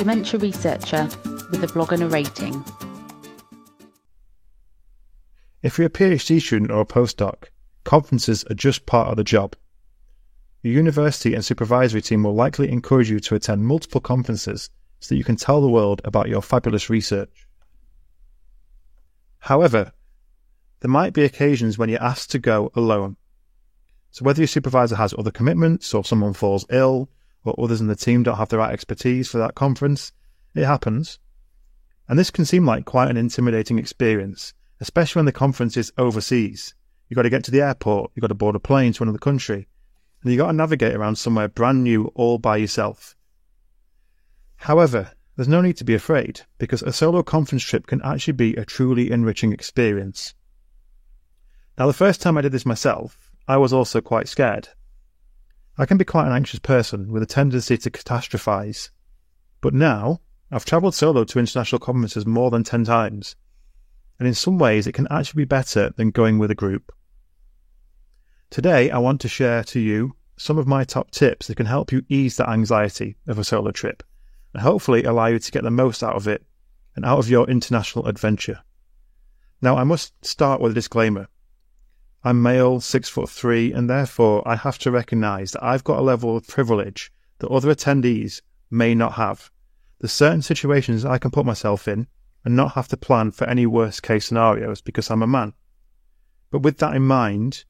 dementia researcher with a blog and a rating. If you're a PhD student or a postdoc, conferences are just part of the job. Your university and supervisory team will likely encourage you to attend multiple conferences so that you can tell the world about your fabulous research. However, there might be occasions when you're asked to go alone. So whether your supervisor has other commitments, or someone falls ill, or others in the team don't have the right expertise for that conference, it happens. And this can seem like quite an intimidating experience, especially when the conference is overseas. You've got to get to the airport, you've got to board a plane to another country, and you've got to navigate around somewhere brand new all by yourself. However, there's no need to be afraid, because a solo conference trip can actually be a truly enriching experience. Now, the first time I did this myself, I was also quite scared. I can be quite an anxious person with a tendency to catastrophize. But now, I've travelled solo to international conferences more than 10 times, and in some ways it can actually be better than going with a group. Today, I want to share to you some of my top tips that can help you ease the anxiety of a solo trip, and hopefully allow you to get the most out of it and out of your international adventure. Now, I must start with a disclaimer. I'm male, 6'3", and therefore I have to recognise that I've got a level of privilege that other attendees may not have. There's certain situations I can put myself in and not have to plan for any worst case scenarios because I'm a man. But with that in mind,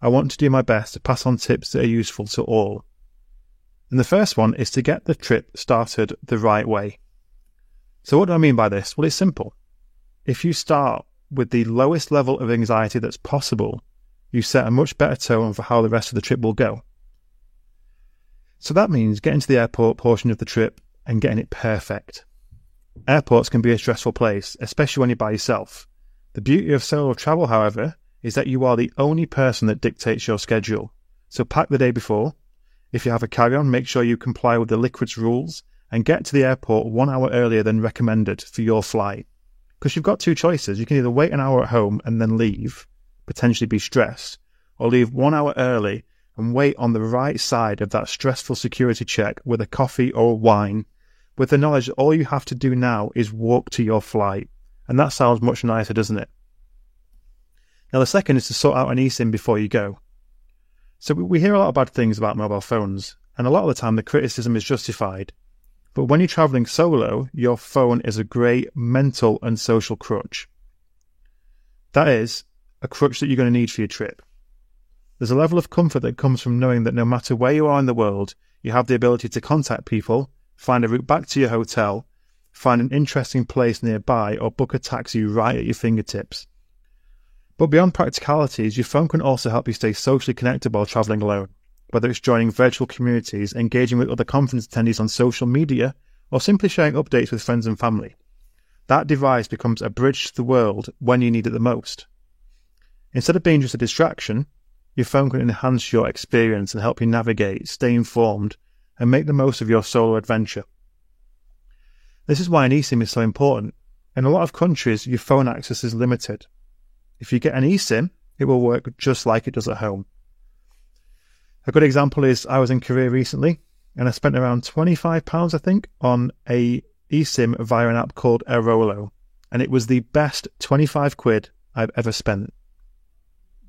I want to do my best to pass on tips that are useful to all. And the first one is to get the trip started the right way. So what do I mean by this? Well, it's simple. If you start with the lowest level of anxiety that's possible, you set a much better tone for how the rest of the trip will go. So that means getting to the airport portion of the trip and getting it perfect. Airports can be a stressful place, especially when you're by yourself. The beauty of solo travel, however, is that you are the only person that dictates your schedule. So pack the day before. If you have a carry-on, make sure you comply with the liquids rules and get to the airport 1 hour earlier than recommended for your flight. Because you've got two choices. You can either wait an hour at home and then leave, potentially be stressed, or leave 1 hour early and wait on the right side of that stressful security check with a coffee or wine, with the knowledge that all you have to do now is walk to your flight. And that sounds much nicer, doesn't it? Now, the second is to sort out an eSIM before you go. So we hear a lot of bad things about mobile phones, and a lot of the time the criticism is justified. But when you're travelling solo, your phone is a great mental and social crutch. That is, a crutch that you're going to need for your trip. There's a level of comfort that comes from knowing that no matter where you are in the world, you have the ability to contact people, find a route back to your hotel, find an interesting place nearby, or book a taxi right at your fingertips. But beyond practicalities, your phone can also help you stay socially connected while travelling alone, whether it's joining virtual communities, engaging with other conference attendees on social media, or simply sharing updates with friends and family. That device becomes a bridge to the world when you need it the most. Instead of being just a distraction, your phone can enhance your experience and help you navigate, stay informed, and make the most of your solo adventure. This is why an eSIM is so important. In a lot of countries, your phone access is limited. If you get an eSIM, it will work just like it does at home. A good example is I was in Korea recently, and I spent around £25, I think, on a eSIM via an app called Airolo, and it was the best 25 quid I've ever spent.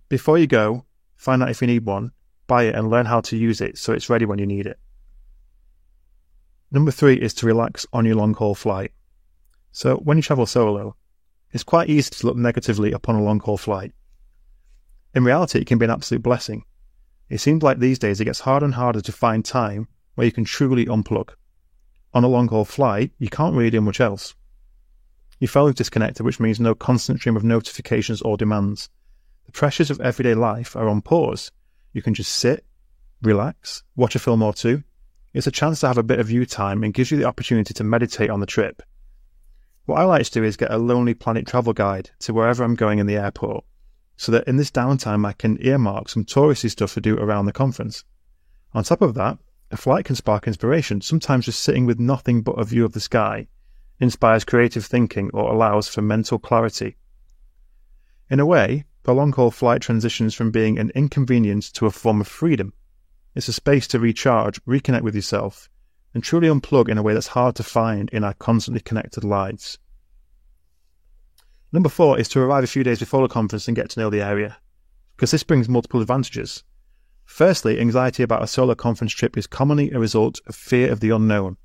Before you go, find out if you need one, buy it and learn how to use it so it's ready when you need it. Number 3 is to relax on your long-haul flight. So when you travel solo, it's quite easy to look negatively upon a long-haul flight. In reality, it can be an absolute blessing. It seems like these days it gets harder and harder to find time where you can truly unplug. On a long-haul flight, you can't really do much else. Your phone is disconnected, which means no constant stream of notifications or demands. The pressures of everyday life are on pause. You can just sit, relax, watch a film or two. It's a chance to have a bit of you time and gives you the opportunity to meditate on the trip. What I like to do is get a Lonely Planet travel guide to wherever I'm going in the airport, so that in this downtime I can earmark some touristy stuff to do around the conference. On top of that, a flight can spark inspiration. Sometimes just sitting with nothing but a view of the sky inspires creative thinking or allows for mental clarity. In a way, the long-haul flight transitions from being an inconvenience to a form of freedom. It's a space to recharge, reconnect with yourself, and truly unplug in a way that's hard to find in our constantly connected lives. Number 4 is to arrive a few days before the conference and get to know the area, because this brings multiple advantages. Firstly, anxiety about a solo conference trip is commonly a result of fear of the unknown.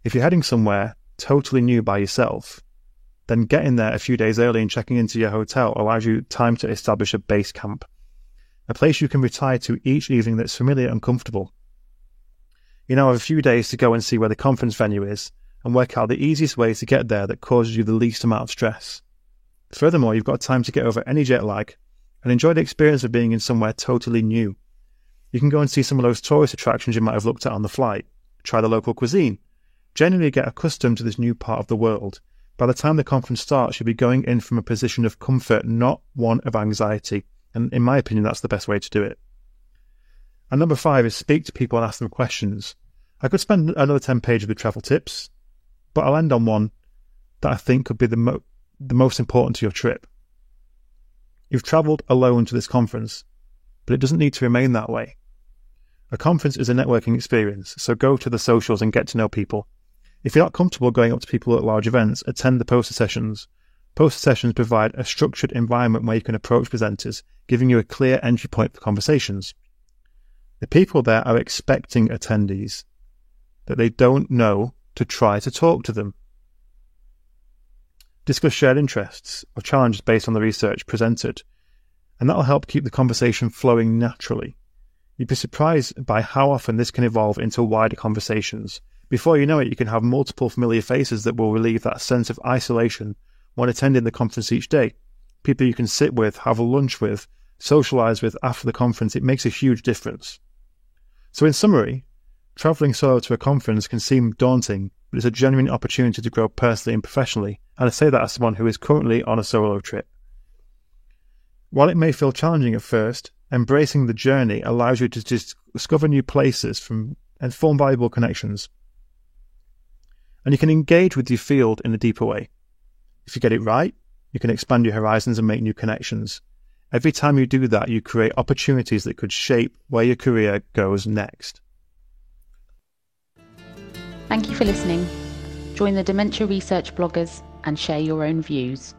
If you're heading somewhere totally new by yourself, then getting there a few days early and checking into your hotel allows you time to establish a base camp, a place you can retire to each evening that's familiar and comfortable. You now have a few days to go and see where the conference venue is and work out the easiest way to get there that causes you the least amount of stress. Furthermore, you've got time to get over any jet lag and enjoy the experience of being in somewhere totally new. You can go and see some of those tourist attractions you might have looked at on the flight, try the local cuisine, generally get accustomed to this new part of the world. By the time the conference starts, you'll be going in from a position of comfort, not one of anxiety. And in my opinion, that's the best way to do it. And number 5 is speak to people and ask them questions. I could spend another 10 pages with travel tips, but I'll end on one that I think could be the most important to your trip. You've travelled alone to this conference, but it doesn't need to remain that way. A conference is a networking experience, so go to the socials and get to know people. If you're not comfortable going up to people at large events, attend the poster sessions. Poster sessions provide a structured environment where you can approach presenters, giving you a clear entry point for conversations. The people there are expecting attendees that they don't know to try to talk to them. Discuss shared interests or challenges based on the research presented, and that will help keep the conversation flowing naturally. You'd be surprised by how often this can evolve into wider conversations. Before you know it, you can have multiple familiar faces that will relieve that sense of isolation when attending the conference each day. People you can sit with, have a lunch with, socialise with after the conference. It makes a huge difference. So in summary, travelling solo to a conference can seem daunting, but it's a genuine opportunity to grow personally and professionally, and I say that as someone who is currently on a solo trip. While it may feel challenging at first, embracing the journey allows you to discover new places and form valuable connections. And you can engage with your field in a deeper way. If you get it right, you can expand your horizons and make new connections. Every time you do that, you create opportunities that could shape where your career goes next. Thank you for listening. Join the Dementia Research bloggers and share your own views.